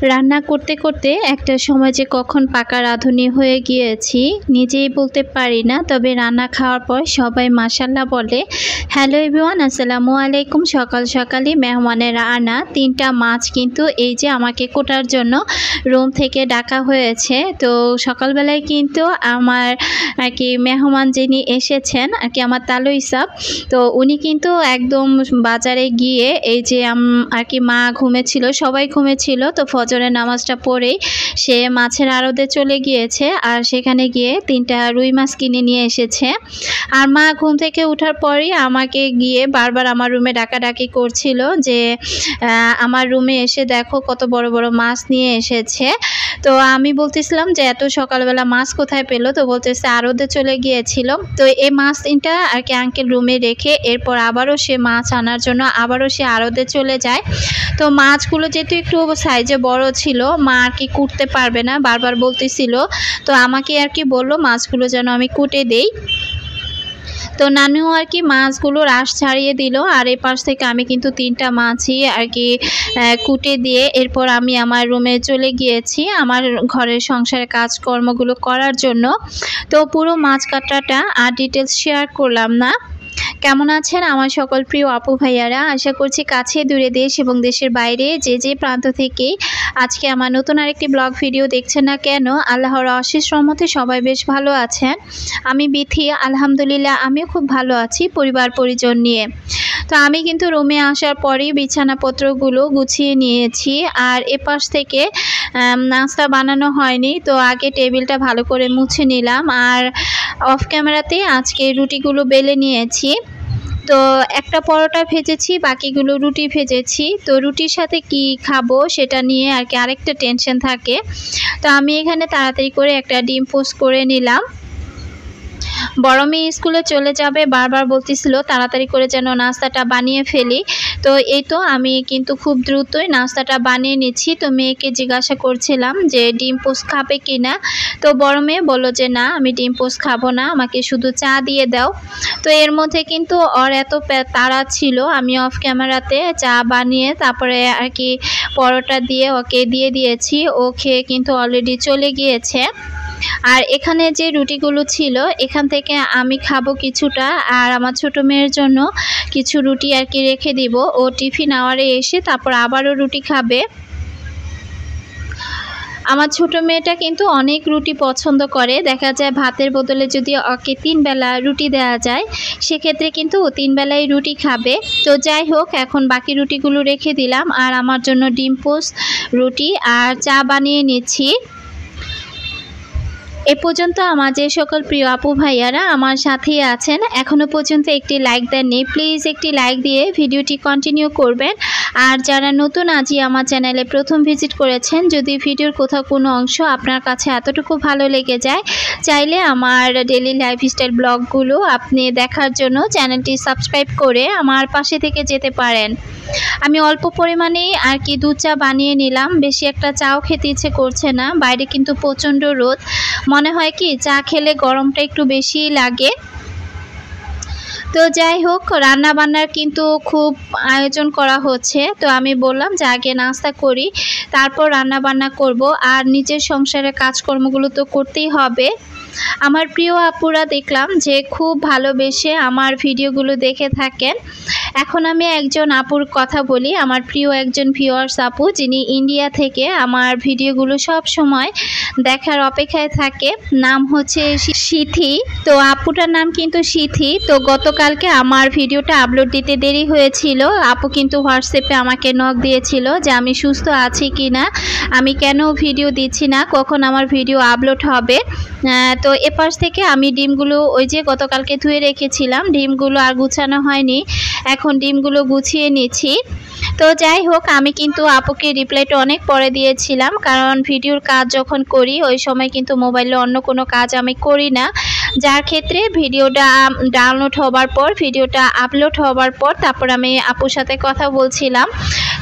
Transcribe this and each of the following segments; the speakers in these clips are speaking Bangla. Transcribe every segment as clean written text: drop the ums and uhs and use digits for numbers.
রান্না করতে করতে একটা সময় যে কখন পাকা রাঁধুনি হয়ে গিয়েছি নিজেই বলতে পারি না। তবে রান্না খাওয়ার পর সবাই মাশাআল্লাহ বলে। হ্যালো এভরিওয়ান, আসসালামু আলাইকুম। সকাল সকালই মেহমানের আনা 3টা মাছ কিন্তু এই যে আমাকে কোটার জন্য রুম থেকে ডাকা হয়েছে। তো সকালবেলায় কিন্তু আমার আর কি মেহমান যিনি এসেছেন আর কি আমার তালুই সাব, তো উনি কিন্তু একদম বাজারে গিয়ে এই যে আর কি মা ঘুমেছিল, সবাই ঘুমেছিল, তো ফজরের নামাজটা পড়েই সে মাছের আড়তে চলে গিয়েছে আর সেখানে গিয়ে 3টা রুই মাছ কিনে নিয়ে এসেছে। আর মা ঘুম থেকে ওঠার পরই আমাকে গিয়ে বারবার আমার রুমে ডাকাডাকি করছিল যে আমার রুমে এসে দেখো কত বড় বড় মাছ নিয়ে এসেছে। তো আমি বলতেছিলাম যে এত সকালবেলা মাছ কোথায় পেলো, তো বলতেছে আড়তে চলে গিয়েছিল। তো এই মাছ 3টা আর কি আঙ্কেল রুমে রেখে এরপর আবারও সে মাছ আনার জন্য আবারও সে আড়তে চলে যায়। তো মাছগুলো যেহেতু একটু সাইজে বড় ছিল, মা আর কি কুটতে পারবে না বারবার বলতেছিল, তো আমাকে আর কি বললো মাছগুলো যেন আমি কুটে দেই। তো নানু আর কি মাছগুলো রাশ ছাড়িয়ে দিল আর এই পাশ থেকে আমি কিন্তু 3টা মাছই আর কি কুটে দিয়ে এরপর আমি আমার রুমে চলে গিয়েছি আমার ঘরের সংসারের কাজকর্মগুলো করার জন্য। তো পুরো মাছ কাটাটা আর ডিটেলস শেয়ার করলাম না। কেমন আছেন আমার সকল প্রিয় আপু ভাইয়ারা? আশা করছি কাছে দূরে দেশ এবং দেশের বাইরে যে যে প্রান্ত থেকে আজকে আমার নতুন আরেকটি ব্লগ ভিডিও দেখছেন না কেন, আল্লাহর অশেষ রহমতে সবাই বেশ ভালো আছেন। আমি বিথি, আলহামদুলিল্লাহ আমিও খুব ভালো আছি পরিবার পরিজন নিয়ে। তো আমি কিন্তু রুমে আসার পরেই বিছানাপত্রগুলো গুছিয়ে নিয়েছি আর এপাশ থেকে নাস্তা বানানো হয়নি, তো আগে টেবিলটা ভালো করে মুছে নিলাম আর অফ ক্যামেরাতে আজকে রুটিগুলো বেলে নিয়েছি। তো একটা পরোটা ভেজেছি, বাকিগুলো রুটি ভেজেছি। তো রুটির সাথে কি খাবো সেটা নিয়ে আর কি আরেকটা টেনশন থাকে। তো আমি এখানে তাড়াতাড়ি করে একটা ডিম পোস্ট করে নিলাম। বড় মেয়ে স্কুলে চলে যাবে, বারবার বলতেছিল তাড়াতাড়ি করে যেন নাস্তাটা বানিয়ে ফেলি। তো এই তো আমি কিন্তু খুব দ্রুতই নাস্তাটা বানিয়ে নিচ্ছি। তো মেয়েকে জিজ্ঞাসা করছিলাম যে ডিম পোস্ট খাবে কি না, তো বড় মেয়ে বলল যে না আমি ডিম পোস্ট খাবো না, আমাকে শুধু চা দিয়ে দাও। তো এর মধ্যে কিন্তু ওর এত তাড়া ছিল, আমি অফ ক্যামেরাতে চা বানিয়ে তারপরে আর কি পরোটা দিয়ে ওকে দিয়ে দিয়েছি। ও খেয়ে কিন্তু অলরেডি চলে গিয়েছে। আর এখানে যে রুটিগুলো ছিল এখান থেকে আমি খাবো কিছুটা আর আমার ছোট মেয়ের জন্য কিছু রুটি আর কি রেখে দিব। ও টিফিন আওয়ারে এসে তারপর আবারও রুটি খাবে। আমার ছোট মেয়েটা কিন্তু অনেক রুটি পছন্দ করে, দেখা যায় ভাতের বদলে যদি ওকে 3 বেলা রুটি দেওয়া যায় সেক্ষেত্রে কিন্তু ও 3 বেলায় রুটি খাবে। তো যাই হোক এখন বাকি রুটিগুলো রেখে দিলাম আর আমার জন্য ডিম পোস্ট, রুটি আর চা বানিয়ে নিচ্ছি। এ পর্যন্ত আমার যে সকল প্রিয় আপু ভাইয়ারা আমার সাথেই আছেন এখনও পর্যন্ত একটি লাইক দেননি, প্লিজ একটি লাইক দিয়ে ভিডিওটি কন্টিনিউ করবেন। আর যারা নতুন আজই আমার চ্যানেলে প্রথম ভিজিট করেছেন, যদি ভিডিওর কোথাও কোনো অংশ আপনার কাছে এতটুকু ভালো লেগে যায়, চাইলে আমার ডেইলি লাইফস্টাইল ব্লগগুলো আপনি দেখার জন্য চ্যানেলটি সাবস্ক্রাইব করে আমার পাশে থেকে যেতে পারেন। আমি অল্প পরিমাণেই আর কি দুধ চা বানিয়ে নিলাম, বেশি একটা চাও খেতে ইচ্ছে করছে না, বাইরে কিন্তু প্রচণ্ড রোদ, মনে হয় কি চা খেলে গরমটা একটু বেশি লাগে। তো যাই হোক রান্না বান্নার কিন্তু খুব আয়োজন করা হচ্ছে, তো আমি বললাম যে আগে নাস্তা করি তারপর রান্না বান্না করব আর নিজের সংসারের কাজকর্মগুলো তো করতেই হবে। আমার প্রিয় আপুরা দেখলাম যে খুব ভালোবেসে আমার ভিডিওগুলো দেখে থাকেন। এখন আমি একজন আপুর কথা বলি, আমার প্রিয় একজন ভিউয়ার্স আপু যিনি ইন্ডিয়া থেকে আমার ভিডিওগুলো সব সময় দেখার অপেক্ষায় থাকে, নাম হচ্ছে সিথি। তো আপুটার নাম কিন্তু সিথি। তো গতকালকে আমার ভিডিওটা আপলোড দিতে দেরি হয়েছিল, আপু কিন্তু হোয়াটসঅ্যাপে আমাকে নক দিয়েছিল যে আমি সুস্থ আছি কি না, আমি কেন ভিডিও দিচ্ছি না, কখন আমার ভিডিও আপলোড হবে। তো এপাশ থেকে আমি ডিমগুলো ওই যে গতকালকে ধুয়ে রেখেছিলাম, ডিমগুলো আর গুছানো হয়নি, এখন ডিমগুলো গুছিয়ে নিচ্ছি। তো যাই হোক আমি কিন্তু আপুকে রিপ্লাইটা অনেক পরে দিয়েছিলাম, কারণ ভিডিওর কাজ যখন করি ওই সময় কিন্তু মোবাইলে অন্য কোনো কাজ আমি করি না। যার ক্ষেত্রে ভিডিওটা ডাউনলোড হবার পর, ভিডিওটা আপলোড হবার পর তারপর আমি আপুর সাথে কথা বলছিলাম।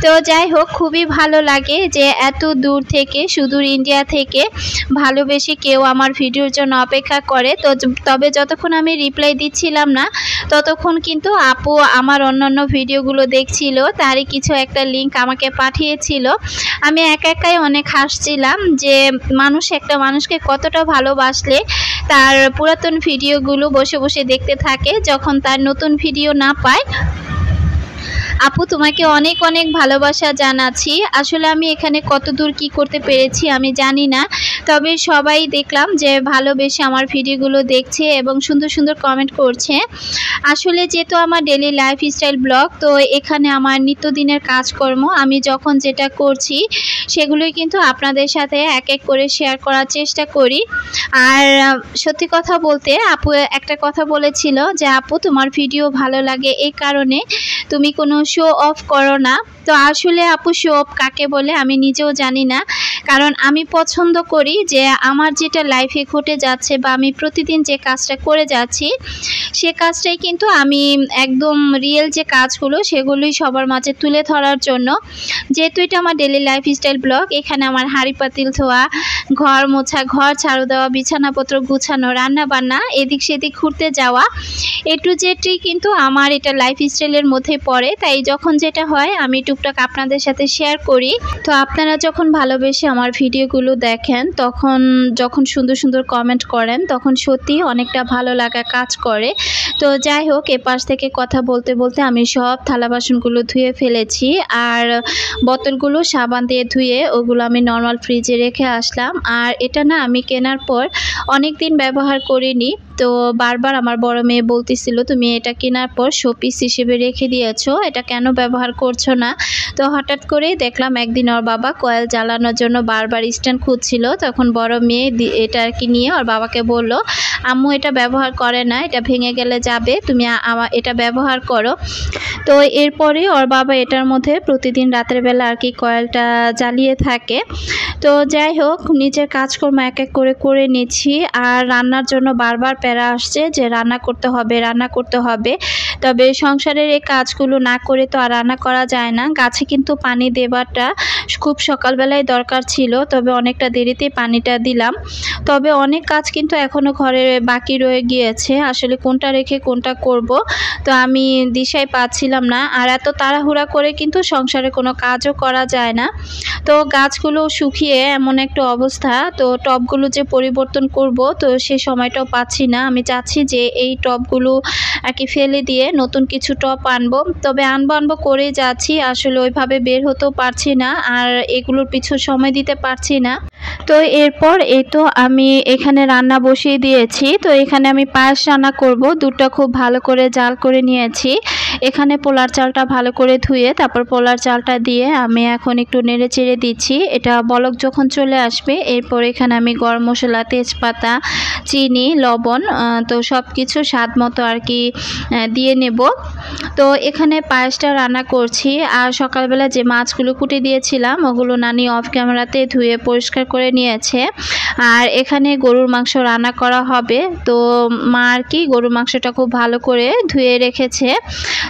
তো যাই হোক, খুবই ভালো লাগে যে এত দূর থেকে, সুদূর ইন্ডিয়া থেকে ভালোবেসে কেউ আমার ভিডিওর জন্য অপেক্ষা করে। তো তবে যতক্ষণ আমি রিপ্লাই দিচ্ছিলাম না ততক্ষণ কিন্তু আপু আমার অন্যান্য ভিডিওগুলো দেখছিল, তারই কিছু একটা লিংক আমাকে পাঠিয়েছিল। আমি একাই অনেক হাসছিলাম যে মানুষ একটা মানুষকে কতটা ভালোবাসলে তার পুরাতন ভিডিওগুলো বসে বসে দেখতে থাকে যখন তার নতুন ভিডিও না পায়। আপু তোমাকে অনেক অনেক ভালোবাসা জানাচ্ছি। আসলে আমি এখানে কতদূর কি করতে পেরেছি আমি জানি না, তবে সবাই দেখলাম যে ভালোবেসে আমার ভিডিওগুলো দেখছে এবং সুন্দর সুন্দর কমেন্ট করছে। আসলে যেহেতু আমার ডেলি লাইফস্টাইল ব্লগ, তো এখানে আমার নিত্যদিনের কাজকর্ম আমি যখন যেটা করছি সেগুলোই কিন্তু আপনাদের সাথে এক এক করে শেয়ার করার চেষ্টা করি। আর সত্যি কথা বলতে আপু একটা কথা বলেছিল যে আপু তোমার ভিডিও ভালো লাগে এই কারণে তুমি কোনো শো অফ করো না। তো আসলে আপু শো অফ কাকে বলে আমি নিজেও জানি না, কারণ আমি পছন্দ করি যে আমার যেটা লাইফে ঘটে যাচ্ছে বা আমি প্রতিদিন যে কাজটা করে যাচ্ছি সে কাজটাই কিন্তু আমি একদম রিয়েল যে কাজগুলো সেগুলোই সবার মাঝে তুলে ধরার জন্য। যেহেতু এটা আমার ডেলি লাইফস্টাইল ব্লগ, এখানে আমার হাঁড়ি পাতিল ধোয়া, ঘর মোছা, ঘর ঝাড়ু দেওয়া, বিছানাপত্র গুছানো, রান্না বান্না, এদিক সেদিক ঘুরতে যাওয়া, এ টু জেডই কিন্তু আমার এটা লাইফস্টাইলের মধ্যে পড়ে। তাই যখন যেটা হয় আমি টুকটাক আপনাদের সাথে শেয়ার করি। তো আপনারা যখন ভালোবেসে আমার ভিডিওগুলো দেখেন, যখন সুন্দর সুন্দর কমেন্ট করেন তখন সত্যি অনেকটা ভালো লাগা কাজ করে। তো যাই হোক, এপাশ থেকে কথা বলতে বলতে আমি সব থালা বাসনগুলো ধুয়ে ফেলেছি, আর বোতলগুলো সাবান দিয়ে ধুয়ে ওগুলো আমি নর্মাল ফ্রিজে রেখে আসলাম। আর এটা না আমি কেনার পর অনেক দিন ব্যবহার করিনি, তো বারবার আমার বড় মেয়ে বলতেছিল তুমি এটা কেনার পর শোপিস হিসেবে রেখে দিয়েছো, এটা কেন ব্যবহার করছো না। তো হঠাৎ করে দেখলাম একদিন ওর বাবা কয়েল জ্বালানোর জন্য বারবার স্ট্যান্ড খুঁজছিল, তখন বড় মেয়ে এটা আর কি নিয়ে ওর বাবাকে বলল আম্মু এটা ব্যবহার করে না, এটা ভেঙে গেলে যাবে, তুমি এটা ব্যবহার করো। তো এরপরে ওর বাবা এটার মধ্যে প্রতিদিন রাতের বেলা আর কি কয়েলটা জ্বালিয়ে থাকে। তো যাই হোক, নিজের কাজকর্ম এক এক করে করে নিচ্ছি। আর রান্নার জন্য বারবার প্যারা আসছে যে রান্না করতে হবে। তবে সংসারের এই কাজগুলো না করে তো আর রান্না করা যায় না। গাছে কিন্তু পানি দেওয়াটা খুব সকালবেলায় দরকার ছিল, তবে অনেকটা দেরিতে পানিটা দিলাম। তবে অনেক কাজ কিন্তু এখনও ঘরে বাকি রয়ে গিয়েছে, আসলে কোনটা রেখে কোনটা করব তো আমি দিশাই পাচ্ছিলাম না। আর এত তাড়াহুড়া করে কিন্তু সংসারে কোনো কাজও করা যায় না। তো গাছগুলো শুকিয়ে এমন একটা অবস্থা, তো টবগুলো যে পরিবর্তন করব তো সে সময়টাও পাচ্ছি না। আমি চাচ্ছি যে এই টবগুলো আর কি ফেলে দিয়ে নতুন কিছু টব আনবো, তবে আনবো করেই যাচ্ছি, আসলে ওইভাবে বের হতেও পারছি না আর এগুলোর পিছু সময় দিতে পারছি না। তো এরপর এই তো আমি এখানে রান্না বসিয়ে দিয়েছি। তো এখানে আমি পায়েস রান্না করব, দুধটা খুব ভালো করে জাল করে নিয়েছি। এখানে পোলার চালটা ভালো করে ধুয়ে তারপর পোলার চালটা দিয়ে আমি এখন একটু নেড়ে চেড়ে দিচ্ছি। এটা বলক যখন চলে আসবে এরপর এখানে আমি গরম মশলা, তেজপাতা, চিনি, লবণ, তো সব কিছু স্বাদ মতো আর কি দিয়ে নেব। তো এখানে পায়েসটা রান্না করছি। আর সকালবেলা যে মাছগুলো কুটে দিয়েছিলাম ওগুলো নানি অফ ক্যামেরাতে ধুয়ে পরিষ্কার করে নিয়েছে। আর এখানে গরুর মাংস রান্না করা হবে, তো মা আর কি গরুর মাংসটা খুব ভালো করে ধুয়ে রেখেছে।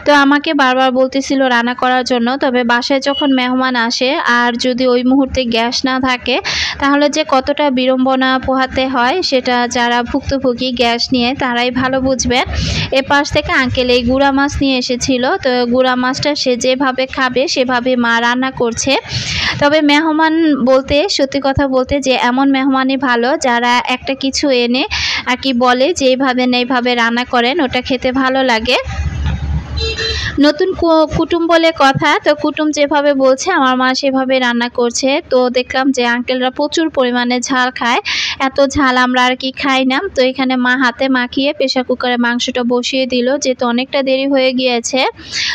তো আমাকে বারবার বলতেছিল রান্না করার জন্য, তবে বাসায় যখন মেহমান আসে আর যদি ওই মুহূর্তে গ্যাস না থাকে তাহলে যে কতটা বিড়ম্বনা পোহাতে হয় সেটা যারা ভুক্তভোগী গ্যাস নিয়ে তারাই ভালো বুঝবে। এপাশ থেকে আঙ্কেল এই গুঁড়া মাছ নিয়ে এসেছিল, তো গুঁড়া মাছটা সে যেভাবে খাবে সেভাবে মা রান্না করছে। তবে মেহমান বলতে সত্যি কথা বলতে যে এমন মেহমানই ভালো যারা একটা কিছু এনে আর কি বলে যে এইভাবে না এইভাবে রান্না করেন, ওটা খেতে ভালো লাগে। নতুন কুটুম বলে কথা, তো কুটুম যেভাবে বলছে আমার মা সেভাবে রান্না করছে। তো দেখলাম যে আঙ্কেলরা প্রচুর পরিমাণে ঝাল খায়, এত ঝাল আমরা আর কি খাই না। তো এখানে মা হাতে মাখিয়ে প্রেসার কুকারে মাংসটা বসিয়ে দিল, যেহেতু অনেকটা দেরি হয়ে গিয়েছে।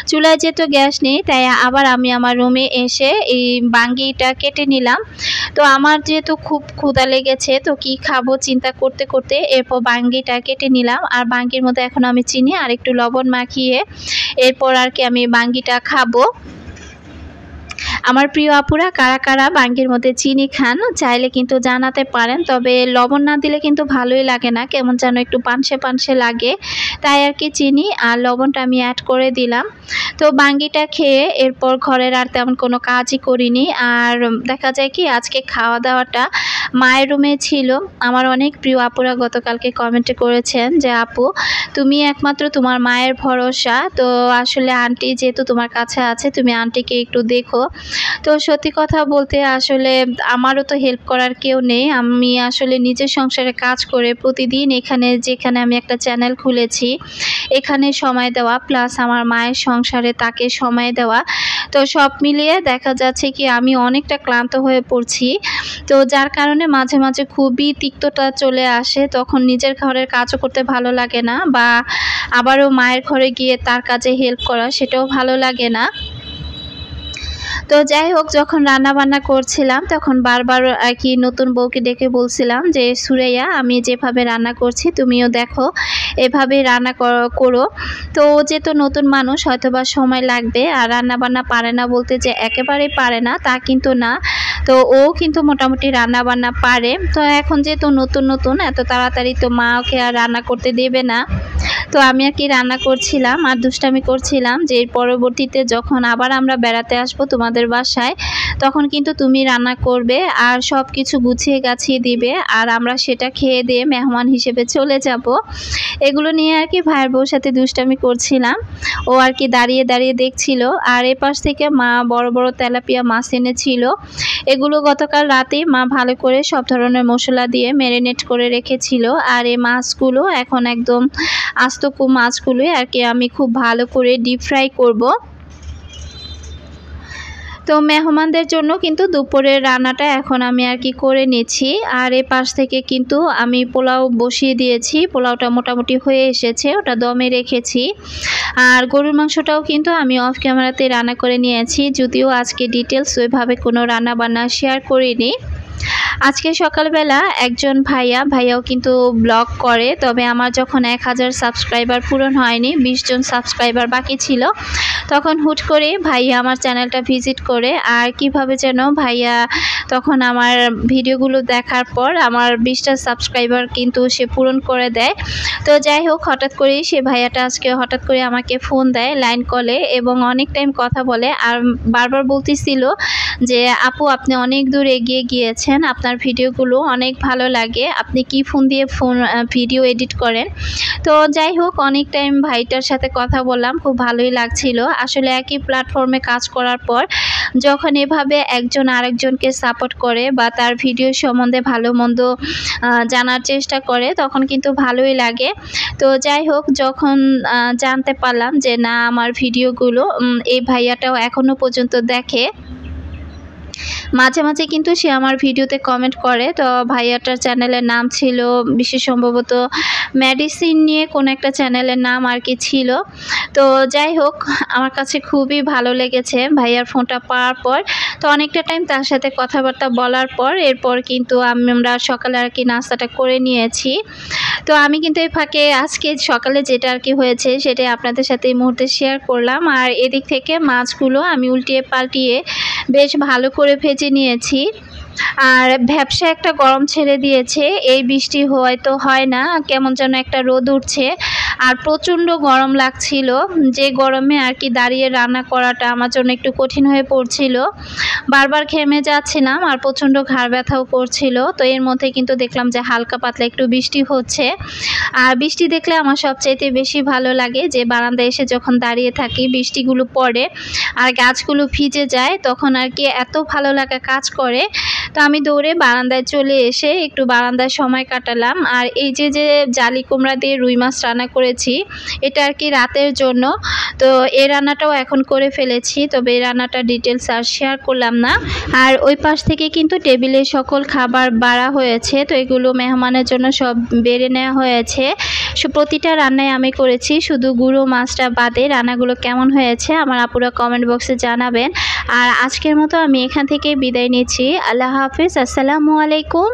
চুলায় যেহেতু গ্যাস নেই তাই আবার আমি আমার রুমে এসে এই বাঙ্গিটা কেটে নিলাম। তো আমার যেহেতু খুব ক্ষুধা লেগেছে, তো কি খাবো চিন্তা করতে করতে এরপর বাঙ্গিটা কেটে নিলাম। আর বাঙ্গির মধ্যে এখন আমি চিনি আর একটু লবণ মাখিয়ে এরপর আর কি আমি বাঙ্গিটা খাবো। আমার প্রিয় আপুরা কারা কারা বাঙ্গির মধ্যে চিনি খান চাইলে কিন্তু জানাতে পারেন, তবে লবণ না দিলে কিন্তু ভালোই লাগে না, কেমন যেন একটু পানসে পানসে লাগে, তাই আর কি চিনি আর লবণটা আমি অ্যাড করে দিলাম। তো বাঙ্গিটা খেয়ে এরপর ঘরের আর তেমন কোনো কাজই করিনি। আর দেখা যায় কি আজকে খাওয়া দাওয়াটা মায়ের রুমে ছিল। আমার অনেক প্রিয় আপুরা গতকালকে কমেন্টে করেছেন যে আপু তুমি একমাত্র তোমার মায়ের ভরসা, তো আসলে আন্টি যেহেতু তোমার কাছে আছে তুমি আন্টিকে একটু দেখো। তো সত্যি কথা বলতে আসলে আমারও তো হেল্প করার কেউ নেই, আমি আসলে নিজের সংসারে কাজ করে প্রতিদিন যেখানে আমি একটা চ্যানেল খুলেছি এখানে সময় দেওয়া প্লাস আমার মায়ের সংসারে তাকে সময় দেওয়া, তো সব মিলিয়ে দেখা যাচ্ছে কি আমি অনেকটা ক্লান্ত হয়ে পড়ছি। তো যার কারণে মাঝে মাঝে খুবই তিক্ততা চলে আসে, তখন নিজের ঘরের কাজও করতে ভালো লাগে না, বা আবারও মায়ের ঘরে গিয়ে তার কাজে হেল্প করা সেটাও ভালো লাগে না। তো যাই হোক, যখন রান্না বান্না করছিলাম তখন বারবার আর কি নতুন বউকে ডেকে বলছিলাম যে সুরাইয়া আমি যেভাবে রান্না করছি তুমিও দেখো এভাবে রান্না করো। তো যেহেতু নতুন মানুষ হয়তো বা সময় লাগবে, আর রান্না বান্না পারে না বলতে যে একেবারেই পারে না তা কিন্তু না, তো ও কিন্তু মোটামুটি রান্না বান্না পারে। তো এখন যেহেতু নতুন এত তাড়াতাড়ি তো মা ওকে আর রান্না করতে দেবে না, তো আমি আর কি রান্না করছিলাম আর দুষ্টামি করছিলাম যে এর পরবর্তীতে যখন আবার আমরা বেড়াতে আসবো তোমাদের বাসায় তখন কিন্তু তুমি রান্না করবে আর সব কিছু গুছিয়ে গাছিয়ে দিবে, আর আমরা সেটা খেয়ে দিয়ে মেহমান হিসেবে চলে যাব। এগুলো নিয়ে আর কি ভাইয়ের বউর সাথে দুষ্টামি করছিলাম, ও আর কি দাঁড়িয়ে দাঁড়িয়ে দেখছিল। আর এপাশ থেকে মা বড় বড় তেলাপিয়া মাছ এনেছিল, এগুলো গতকাল রাতেই মা ভালো করে সব ধরনের মশলা দিয়ে ম্যারিনেট করে রেখেছিল। আর এই মাছগুলো এখন একদম আস্ত মাছগুলোই আর কি আমি খুব ভালো করে ডিপ ফ্রাই করব। তো মেহমানদের জন্য কিন্তু দুপুরের রান্নাটা এখন আমি আর কি করে নিচ্ছি। আর এ পাশ থেকে কিন্তু আমি পোলাও বসিয়ে দিয়েছি, পোলাওটা মোটামুটি হয়ে এসেছে, ওটা দমে রেখেছি। আর গরুর মাংসটাও কিন্তু আমি অফ ক্যামেরাতে রান্না করে নিয়েছি, যদিও আজকে ডিটেলস ওইভাবে কোনো রান্না বান্না শেয়ার করিনি। আজকে সকালবেলা একজন ভাইয়াও কিন্তু ব্লগ করে, তবে আমার যখন 1000 সাবস্ক্রাইবার পূরণ হয়নি 20 জন সাবস্ক্রাইবার বাকি ছিল, তখন হুট করে ভাইয়া আমার চ্যানেলটা ভিজিট করে। আর কিভাবে যেন ভাইয়া তখন আমার ভিডিওগুলো দেখার পর আমার 20টা সাবস্ক্রাইবার কিন্তু সে পূরণ করে দেয়। তো যাই হোক, হঠাৎ করেই সে ভাইয়াটা আজকে হঠাৎ করে আমাকে ফোন দেয় লাইন কলে এবং অনেক টাইম কথা বলে, আর বারবার বলতেছিল যে আপু আপনি অনেক দূর এগিয়ে গিয়েছেন, আপনার ভিডিওগুলো অনেক ভালো লাগে, আপনি কি ফোন দিয়ে ভিডিও এডিট করেন। তো যাই হোক, অনেক টাইম ভাইটার সাথে কথা বললাম, খুব ভালোই লাগছিল। আসলে একই প্ল্যাটফর্মে কাজ করার পর যখন এভাবে একজন আরেকজনকে সাপোর্ট করে বা তার ভিডিও সম্বন্ধে ভালো মন্দ জানার চেষ্টা করে তখন কিন্তু ভালোই লাগে। তো যাই হোক, যখন জানতে পারলাম যে না আমার ভিডিওগুলো এই ভাইয়াটাও এখনও পর্যন্ত দেখে, মাঝে মাঝে কিন্তু সে আমার ভিডিওতে কমেন্ট করে। তো ভাইয়াটার চ্যানেলের নাম ছিল বিশেষ সম্ভবত মেডিসিন নিয়ে কোনো একটা চ্যানেলের নাম আর কি ছিল। তো যাই হোক, আমার কাছে খুবই ভালো লেগেছে ভাইয়ার ফোনটা পাওয়ার পর। তো অনেকটা টাইম তার সাথে কথাবার্তা বলার পর এরপর কিন্তু আমরা সকালে আর কি নাস্তাটা করে নিয়েছি। তো আমি কিন্তু এই ফাঁকে আজকে সকালে যেটা আর কি হয়েছে সেটাই আপনাদের সাথে এই মুহূর্তে শেয়ার করলাম। আর এদিক থেকে মাছগুলো আমি উল্টিয়ে পাল্টিয়ে বেশ ভালো করে ভেজে নিয়েছি। আর ভ্যাপসা একটা গরম ছেড়ে দিয়েছে, এই বৃষ্টি হয়তো হয় না, কেমন যেন একটা রোদ উঠছে আর প্রচণ্ড গরম লাগছিল, যে গরমে আর কি দাঁড়িয়ে রান্না করাটা আমার জন্য একটু কঠিন হয়ে পড়ছিল, বারবার ঘেমে যাচ্ছিলাম আর প্রচণ্ড ঘাড় ব্যথাও করছিল। তো এর মধ্যে কিন্তু দেখলাম যে হালকা পাতলা একটু বৃষ্টি হচ্ছে, আর বৃষ্টি দেখলে আমার সবচাইতে বেশি ভালো লাগে যে বারান্দায় এসে যখন দাঁড়িয়ে থাকি বৃষ্টিগুলো পড়ে আর গাছগুলো ভিজে যায় তখন আর কি এত ভালো লাগা কাজ করে। তো আমি দৌড়ে বারান্দায় চলে এসে একটু বারান্দায় সময় কাটালাম। আর এই যে জালি কুমড়া দিয়ে রুই মাছ রান্না করেছি এটা আর কি রাতের জন্য, তো এই রান্নাটাও এখন করে ফেলেছি, তবে এই রান্নাটা ডিটেলস আর শেয়ার করলাম না। আর ওই পাশ থেকে কিন্তু টেবিলে সকল খাবার বাড়া হয়েছে, তো এগুলো মেহমানের জন্য সব বেড়ে নেওয়া হয়েছে। প্রতিটা রান্নায় আমি করেছি, শুধু গুঁড়ো মাছটা বাদে। রান্নাগুলো কেমন হয়েছে আমার আপুরা কমেন্ট বক্সে জানাবেন। আর আজকের মতো আমি এখান থেকে বিদায় নিচ্ছি। আল্লাহ হাফিজ, আসসালামু আলাইকুম।